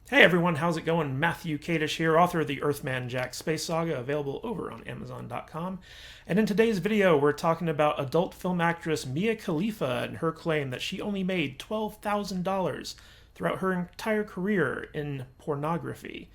Hey everyone, how's it going? Matthew Kadish here, author of the Earthman Jack Space Saga, available over on Amazon.com. And in today's video, we're talking about adult film actress Mia Khalifa and her claim that she only made $12,000 throughout her entire career in pornography.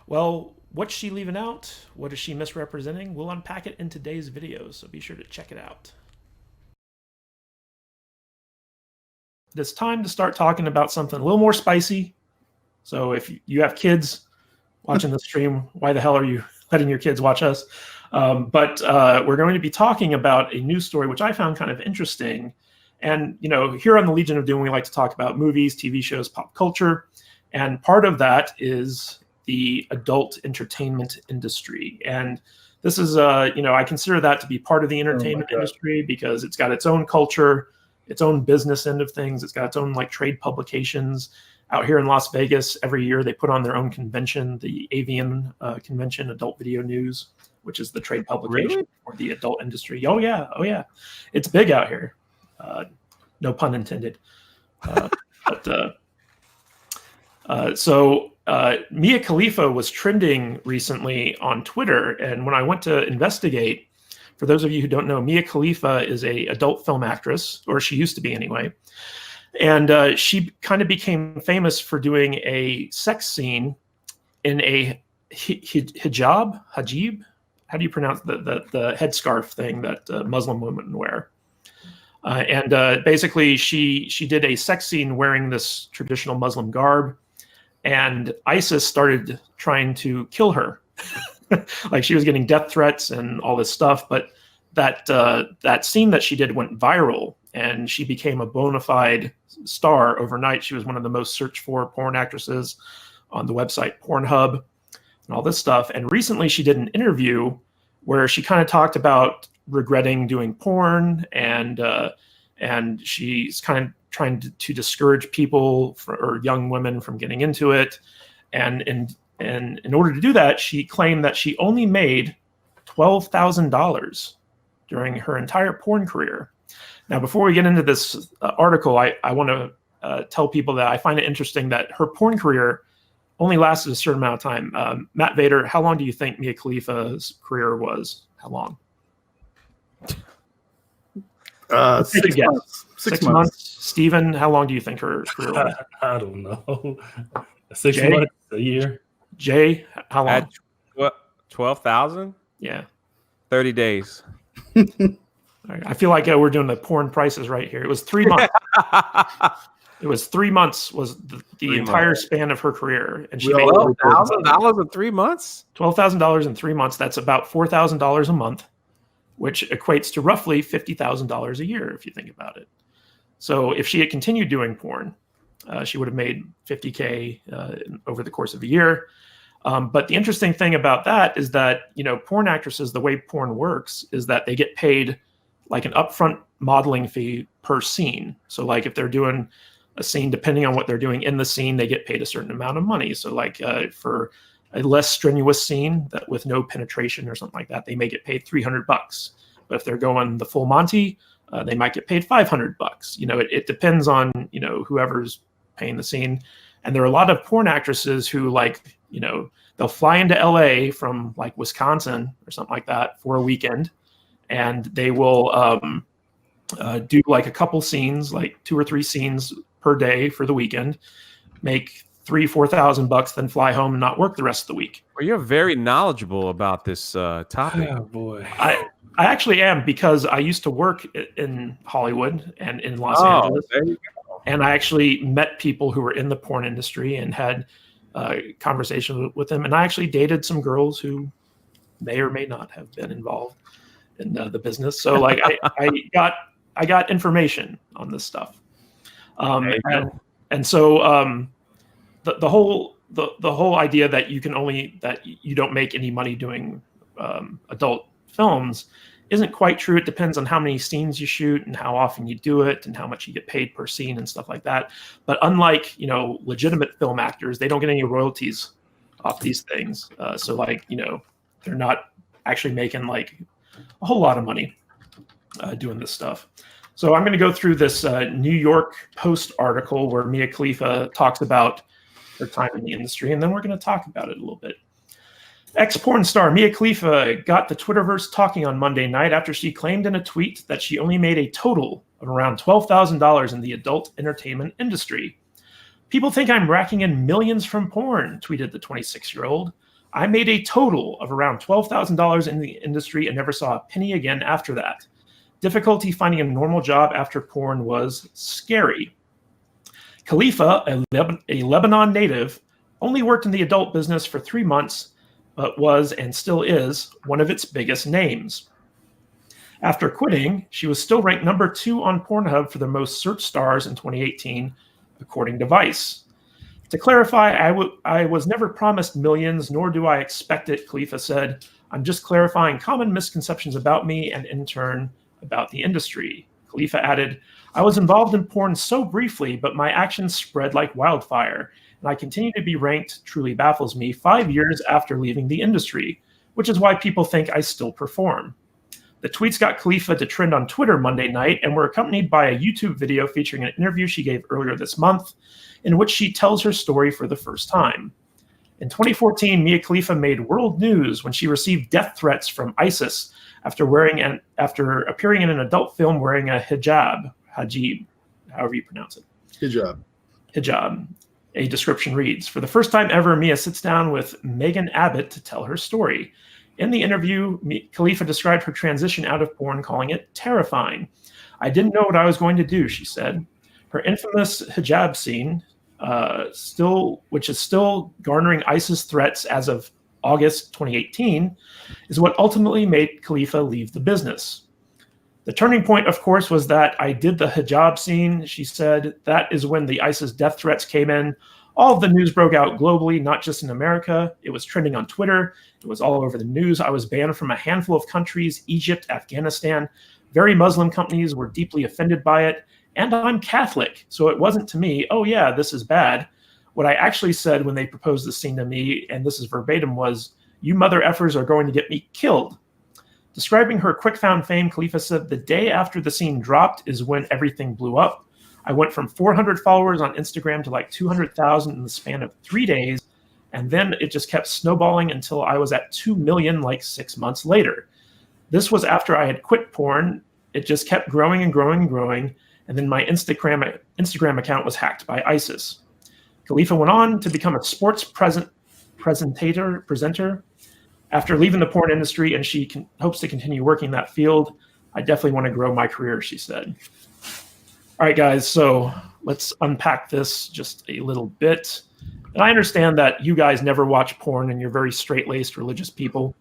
Well, what's she leaving out? What is she misrepresenting? We'll unpack it in today's video, so be sure to check it out. It's time to start talking about something a little more spicy. So if you have kids watching the stream, why the hell are you letting your kids watch us? But we're going to be talking about a news story, which I found kind of interesting. And, here on the Legion of Doom, we like to talk about movies, TV shows, pop culture. And part of that is the adult entertainment industry. And this is, I consider that to be part of the entertainment industry because it's got its own culture, its own business end of things. It's got its own trade publications. Out here in Las Vegas, every year they put on their own convention, the AVN convention, Adult Video News, which is the trade publication for the adult industry. Oh yeah, it's big out here. No pun intended. So Mia Khalifa was trending recently on Twitter, and when I went to investigate, for those of you who don't know, Mia Khalifa is a adult film actress, or she used to be anyway. And she kind of became famous for doing a sex scene in a hijab. How do you pronounce the headscarf thing that Muslim women wear? Basically, she did a sex scene wearing this traditional Muslim garb, and ISIS started trying to kill her. She was getting death threats and all this stuff. But that scene that she did went viral, and she became a bona fide star overnight. She was one of the most searched for porn actresses on the website Pornhub and all this stuff. And recently she did an interview where she kind of talked about regretting doing porn, and she's kind of trying to discourage people or young women from getting into it. And in order to do that, she claimed that she only made $12,000 during her entire porn career. Now, before we get into this article, I want to tell people that I find it interesting that her porn career only lasted a certain amount of time. Matt Vader, how long do you think Mia Khalifa's career was? How long? 6 months. 6 months. Steven, how long do you think her career was? I don't know. 6 months, a year. Jay, how long? At 12,000? Yeah. 30 days. I feel like we're doing the porn prices right here. It was 3 months. It was 3 months was the entire span of her career, and she made $12,000 in 3 months. $12,000 in 3 months. That's about $4,000 a month, which equates to roughly $50,000 a year if you think about it. So if she had continued doing porn, she would have made $50K over the course of a year. But the interesting thing about that is that porn actresses, the way porn works is that they get paid like an upfront modeling fee per scene. So if they're doing a scene, depending on what they're doing in the scene, they get paid a certain amount of money. So for a less strenuous scene that with no penetration or something like that, they may get paid $300. But if they're going the full Monty, they might get paid $500. It depends on whoever's paying the scene. And there are a lot of porn actresses who they'll fly into LA from Wisconsin or something like that for a weekend, and they will do a couple scenes, 2 or 3 scenes per day for the weekend, make $3,000-$4,000, then fly home and not work the rest of the week. Well, you're very knowledgeable about this topic. Oh boy. I actually am, because I used to work in Hollywood and in Los Angeles. There you go. And I actually met people who were in the porn industry and had conversations with them. And I actually dated some girls who may or may not have been involved in the business. So I got information on this stuff. And so the whole idea that you don't make any money doing adult films isn't quite true. It depends on how many scenes you shoot and how often you do it and how much you get paid per scene and stuff like that. But unlike, legitimate film actors, they don't get any royalties off these things. So they're not actually making a whole lot of money doing this stuff. So I'm going to go through this New York Post article where Mia Khalifa talks about her time in the industry, and then we're going to talk about it a little bit. Ex-porn star Mia Khalifa got the Twitterverse talking on Monday night after she claimed in a tweet that she only made a total of around $12,000 in the adult entertainment industry. "People think I'm racking in millions from porn," tweeted the 26-year-old. "I made a total of around $12,000 in the industry and never saw a penny again after that. Difficulty finding a normal job after porn was scary." Khalifa, a Lebanon native, only worked in the adult business for 3 months, but was and still is one of its biggest names. After quitting, she was still ranked number 2 on Pornhub for the most searched stars in 2018, according to Vice. "To clarify, I was never promised millions, nor do I expect it," Khalifa said. "I'm just clarifying common misconceptions about me and, in turn, about the industry." Khalifa added, "I was involved in porn so briefly, but my actions spread like wildfire, and I continue to be ranked, truly baffles me, 5 years after leaving the industry, which is why people think I still perform." The tweets got Khalifa to trend on Twitter Monday night and were accompanied by a YouTube video featuring an interview she gave earlier this month, in which she tells her story for the first time. In 2014, Mia Khalifa made world news when she received death threats from ISIS after appearing in an adult film wearing a hijab, however you pronounce it. Hijab. A description reads, "For the first time ever, Mia sits down with Megan Abbott to tell her story. In the interview, Khalifa described her transition out of porn, calling it terrifying. I didn't know what I was going to do," she said. Her infamous hijab scene, which is still garnering ISIS threats as of August 2018, is what ultimately made Khalifa leave the business. "The turning point, of course, was that I did the hijab scene," she said. "That is when the ISIS death threats came in. All of the news broke out globally, not just in America. It was trending on Twitter. It was all over the news. I was banned from a handful of countries, Egypt, Afghanistan. Very Muslim companies were deeply offended by it. And I'm Catholic, so it wasn't to me, 'Oh yeah, this is bad.' What I actually said when they proposed the scene to me, and this is verbatim, was, 'You mother effers are going to get me killed.'" Describing her quick found fame, Khalifa said, "The day after the scene dropped is when everything blew up. I went from 400 followers on Instagram to like 200,000 in the span of 3 days, and then it just kept snowballing until I was at 2 million like 6 months later. This was after I had quit porn. It just kept growing and growing and growing, and then my Instagram account was hacked by ISIS." Khalifa went on to become a sports presenter after leaving the porn industry, and she hopes to continue working in that field. "I definitely want to grow my career," she said. All right, guys, so let's unpack this just a little bit. And I understand that you guys never watch porn and you're very straight-laced religious people.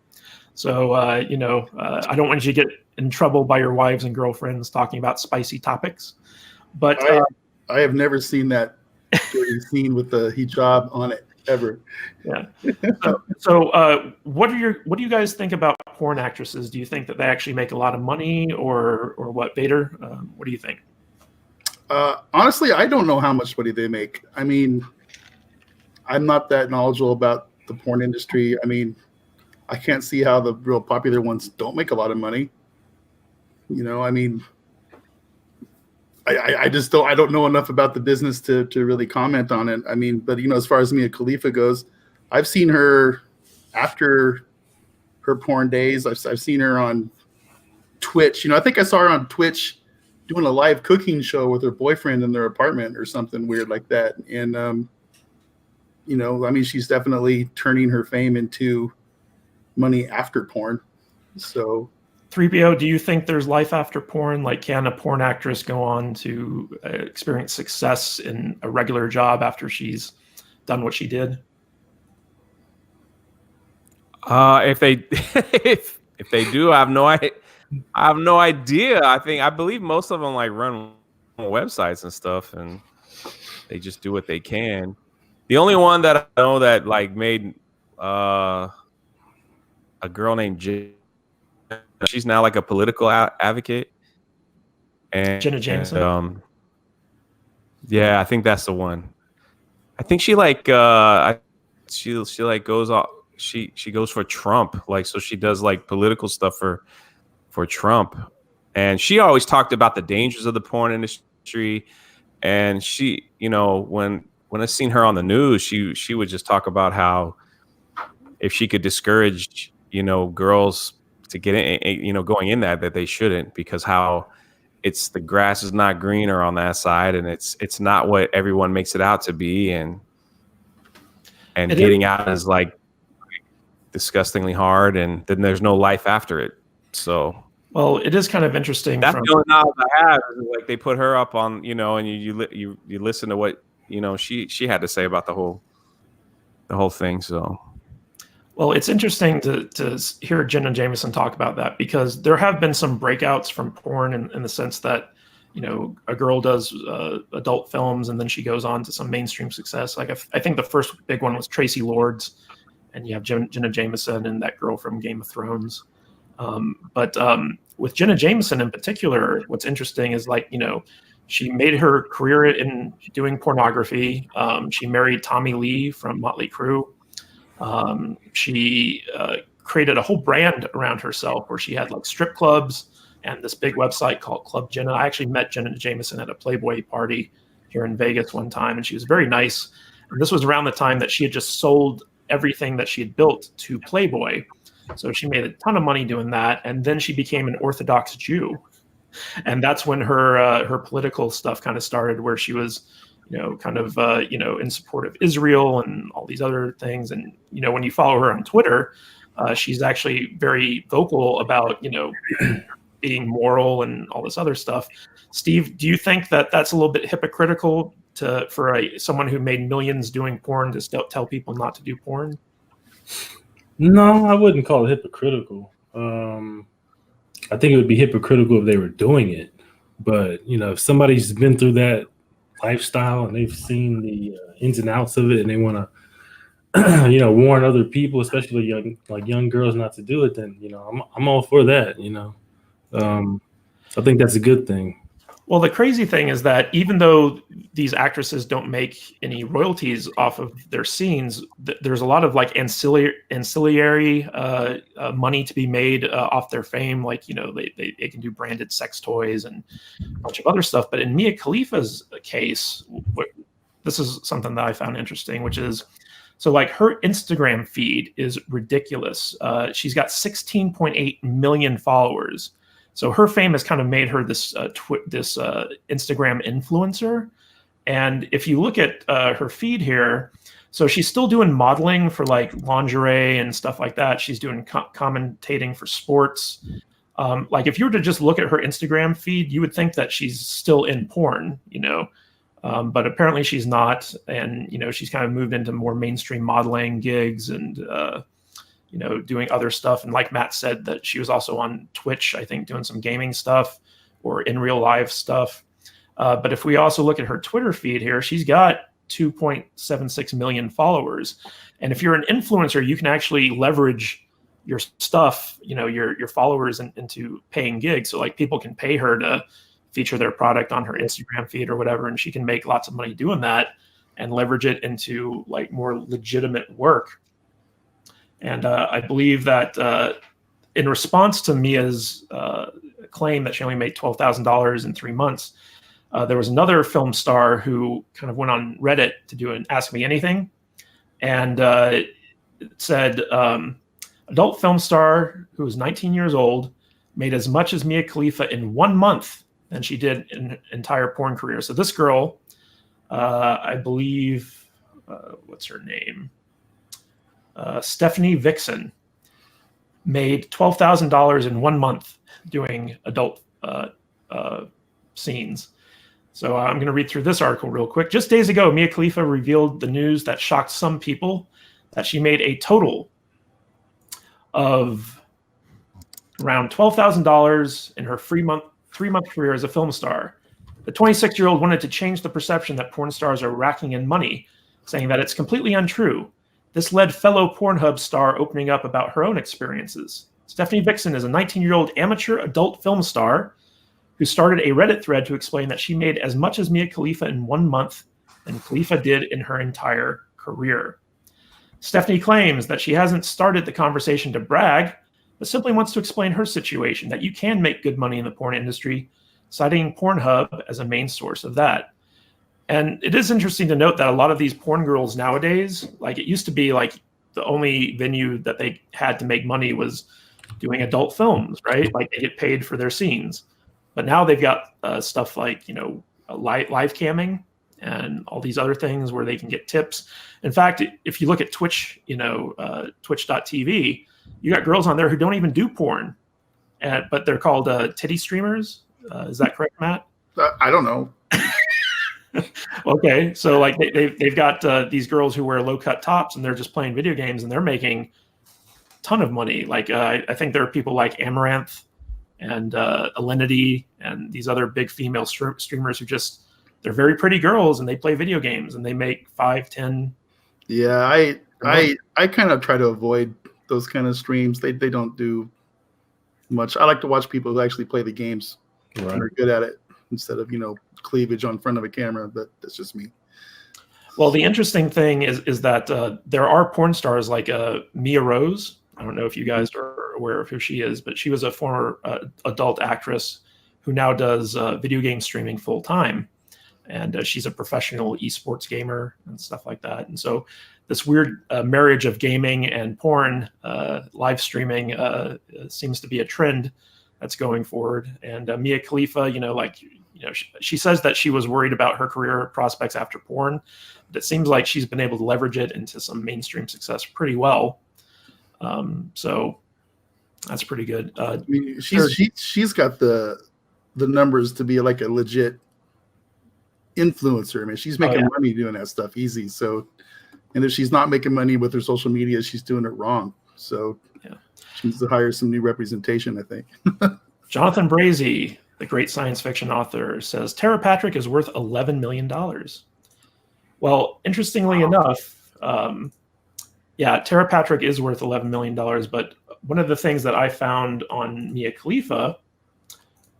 So, I don't want you to get in trouble by your wives and girlfriends talking about spicy topics. But I have never seen that scene with the hijab on it ever. Yeah. So, what do you guys think about porn actresses? Do you think that they actually make a lot of money, or what, Vader? What do you think? Honestly, I don't know how much money they make. I mean, I'm not that knowledgeable about the porn industry. I mean, I can't see how the real popular ones don't make a lot of money. I mean, I just don't. I don't know enough about the business to really comment on it. I mean, but as far as Mia Khalifa goes, I've seen her after her porn days. I've seen her on Twitch. I think I saw her on Twitch doing a live cooking show with her boyfriend in their apartment or something weird like that. And I mean, she's definitely turning her fame into money after porn. So 3PO, do you think there's life after porn? Like, can a porn actress go on to experience success in a regular job after she's done what she did? If they if they do, I have no idea. I believe most of them like run websites and stuff, and they just do what they can. The only one that I know that like made a girl named Jen. She's now like a political advocate. And Jenna Jameson. Yeah, I think that's the one. I think she like she like goes off. She goes for Trump, like, so she does like political stuff for Trump, and she always talked about the dangers of the porn industry. And she, when when I seen her on the news, she would just talk about how if she could discourage, girls to get in, going in that they shouldn't, because how it's the grass is not greener on that side, and it's not what everyone makes it out to be, and getting out is like disgustingly hard, and then there's no life after it. So, well, it is kind of interesting. That's the only knowledge I have. Like they put her up on, and you listen to what she had to say about the whole thing. So, well, it's interesting to hear Jenna Jameson talk about that, because there have been some breakouts from porn in the sense that a girl does adult films and then she goes on to some mainstream success. Like I think the first big one was Tracy Lords, and you have Jenna Jameson and that girl from Game of Thrones. But with Jenna Jameson in particular, what's interesting is she made her career in doing pornography. She married Tommy Lee from Motley Crue. She created a whole brand around herself where she had like strip clubs and this big website called Club Jenna. I actually met Jenna Jameson at a Playboy party here in Vegas one time, and she was very nice. And this was around the time that she had just sold everything that she had built to Playboy. So she made a ton of money doing that, and then she became an Orthodox Jew, and that's when her political stuff kind of started, where she was, in support of Israel and all these other things. And when you follow her on Twitter, she's actually very vocal about being moral and all this other stuff. Steve, do you think that that's a little bit hypocritical for someone who made millions doing porn to still tell people not to do porn? No, I wouldn't call it hypocritical. I think it would be hypocritical if they were doing it. But, if somebody's been through that lifestyle and they've seen the ins and outs of it, and they want to, warn other people, especially young girls, not to do it, then, I'm all for that, I think that's a good thing. Well, the crazy thing is that even though these actresses don't make any royalties off of their scenes, there's a lot of like ancillary money to be made off their fame. Like, they can do branded sex toys and a bunch of other stuff. But in Mia Khalifa's case, this is something that I found interesting, which is, so like her Instagram feed is ridiculous. She's got 16.8 million followers. So her fame has kind of made her this Instagram influencer. And if you look at her feed here, so she's still doing modeling for like lingerie and stuff like that. She's doing commentating for sports. Like if you were to just look at her Instagram feed, you would think that she's still in porn, but apparently she's not. And, she's kind of moved into more mainstream modeling gigs and, doing other stuff. And like Matt said, that she was also on Twitch, I think, doing some gaming stuff or in real life stuff. But if we also look at her Twitter feed here, she's got 2.76 million followers. And if you're an influencer, you can actually leverage your stuff, your followers into paying gigs. So like people can pay her to feature their product on her Instagram feed or whatever, and she can make lots of money doing that and leverage it into like more legitimate work. And I believe that in response to Mia's claim that she only made $12,000 in 3 months, there was another film star who kind of went on Reddit to do an Ask Me Anything, and it said, adult film star who was 19 years old made as much as Mia Khalifa in 1 month than she did in an entire porn career. So this girl, I believe, what's her name? Stephanie Vixen made $12,000 in 1 month doing adult scenes. So I'm going to read through this article real quick. Just days ago, Mia Khalifa revealed the news that shocked some people, that she made a total of around $12,000 in her 3-month career as a film star. The 26-year-old wanted to change the perception that porn stars are racking in money, saying that it's completely untrue. This led fellow Pornhub star opening up about her own experiences. Stephanie Vixen is a 19-year-old amateur adult film star who started a Reddit thread to explain that she made as much as Mia Khalifa in 1 month than Khalifa did in her entire career. Stephanie claims that she hasn't started the conversation to brag, but simply wants to explain her situation, that you can make good money in the porn industry, citing Pornhub as a main source of that. And it is interesting to note that a lot of these porn girls nowadays, like it used to be like the only venue that they had to make money was doing adult films, right? Like they get paid for their scenes. But now they've got stuff like, live camming and all these other things where they can get tips. In fact, if you look at Twitch, twitch.tv, you got girls on there who don't even do porn, but they're called titty streamers. Is that correct, Matt? I don't know. Okay, so like they've got these girls who wear low-cut tops and they're just playing video games and they're making a ton of money. Like I think there are people like Amaranth and Alinity and these other big female streamers who they're very pretty girls and they play video games and they make 5, 10. Yeah, I kind of try to avoid those kind of streams. They don't do much. I like to watch people who actually play the games and are good at it instead of cleavage on front of a camera. But that's just me. Well, the interesting thing is that there are porn stars like Mia Rose. I don't know if you guys are aware of who she is, but she was a former adult actress who now does video game streaming full time. And she's a professional esports gamer and stuff like that. And so this weird marriage of gaming and porn live streaming seems to be a trend that's going forward. And Mia Khalifa, she says that she was worried about her career prospects after porn, but it seems like she's been able to leverage it into some mainstream success pretty well. So that's pretty good. I mean, she's got the numbers to be like a legit influencer. I mean, she's making money doing that stuff easy. So, and if she's not making money with her social media, she's doing it wrong. So she needs to hire some new representation, I think. Jonathan Brazee, the great science fiction author, says Tara Patrick is worth $11 million. Well, interestingly enough, Tara Patrick is worth $11 million. But one of the things that I found on Mia Khalifa,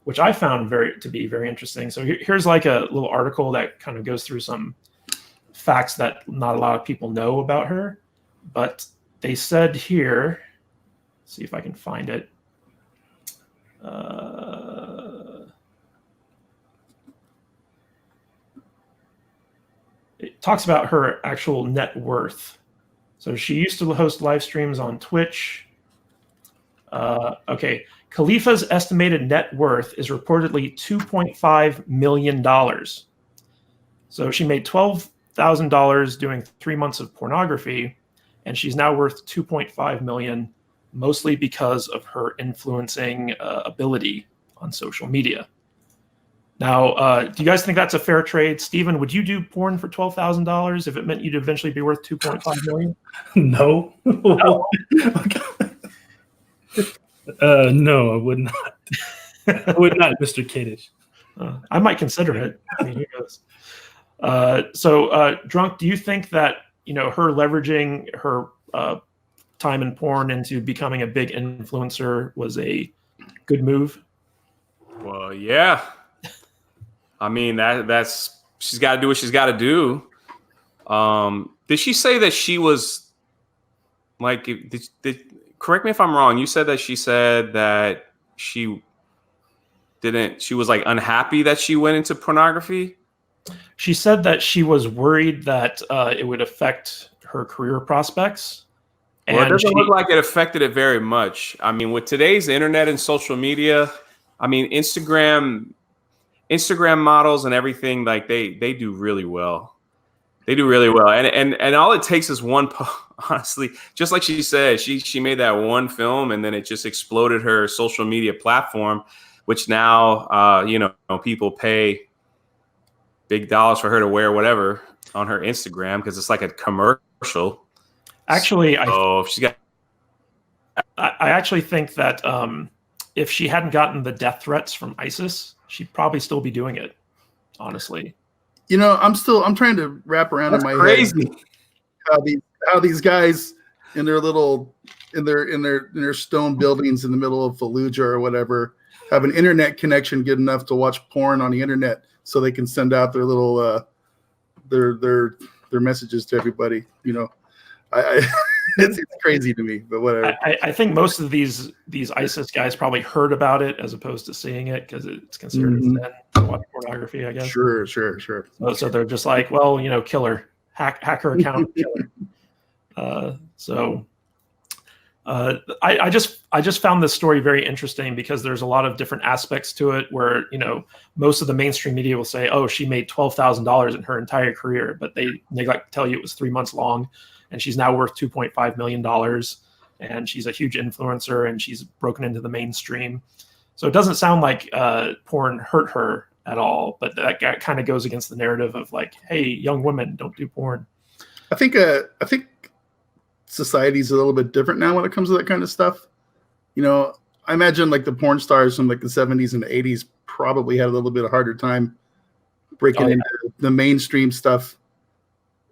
which I found to be very interesting. So here's like a little article that kind of goes through some facts that not a lot of people know about her. But they said here, see if I can find it. It talks about her actual net worth. So she used to host live streams on Twitch. Khalifa's estimated net worth is reportedly $2.5 million. So she made $12,000 doing 3 months of pornography, and she's now worth $2.5 million, mostly because of her influencing ability on social media. Now, do you guys think that's a fair trade? Steven, would you do porn for $12,000 if it meant you'd eventually be worth $2.5 million? No. No. No, I would not. I would not, Mr. Kiddish. I might consider it. I mean, who knows? So, Drunk, do you think that her leveraging her time in porn into becoming a big influencer was a good move? Well, yeah. I mean, that's she's got to do what she's got to do. Did she say that she was like? Correct me if I'm wrong. You said that she said that she was like unhappy that she went into pornography. She said that she was worried that it would affect her career prospects. Well, it doesn't look like it affected it very much. I mean, with today's internet and social media, I mean, Instagram models and everything, like they do really well. They do really well. And all it takes is one honestly, just like she said, she made that one film and then it just exploded her social media platform, which now people pay big dollars for her to wear whatever on her Instagram because it's like a commercial. Actually, I actually think that if she hadn't gotten the death threats from ISIS, she'd probably still be doing it, honestly. I'm trying to wrap around in my head how these guys in their stone buildings in the middle of Fallujah or whatever have an internet connection good enough to watch porn on the internet so they can send out their little their messages to everybody. It's crazy to me, but whatever. I think most of these ISIS guys probably heard about it as opposed to seeing it because it's considered a sin. watch pornography, I guess. Sure. So they're just like, well, kill her, hack her account, kill her. I just found this story very interesting because there's a lot of different aspects to it where, most of the mainstream media will say, oh, she made $12,000 in her entire career, but they neglect to tell you it was 3 months long, and she's now worth $2.5 million, and she's a huge influencer, and she's broken into the mainstream. So it doesn't sound like porn hurt her at all, but that kind of goes against the narrative of like, hey, young women, don't do porn. I think society's a little bit different now when it comes to that kind of stuff. I imagine like the porn stars from like the 70s and the 80s probably had a little bit of harder time breaking into the mainstream stuff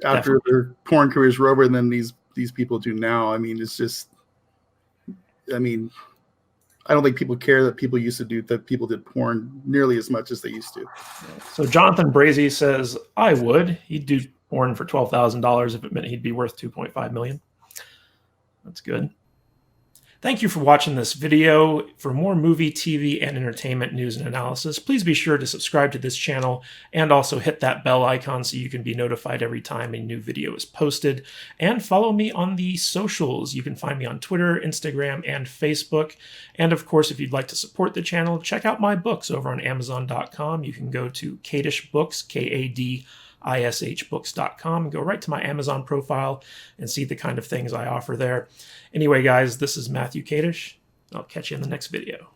after their porn careers were over than these people do now. I mean, I don't think people care that people did porn nearly as much as they used to. So Jonathan Brazy says, I would. He'd do porn for $12,000 if it meant he'd be worth $2.5 million. That's good. Thank you for watching this video. For more movie, TV, and entertainment news and analysis, please be sure to subscribe to this channel and also hit that bell icon so you can be notified every time a new video is posted. And follow me on the socials. You can find me on Twitter, Instagram, and Facebook. And of course, if you'd like to support the channel, check out my books over on Amazon.com. You can go to Kadish Books, KADISHbooks.com, and go right to my Amazon profile and see the kind of things I offer there. Anyway, guys, this is Matthew Kadish. I'll catch you in the next video.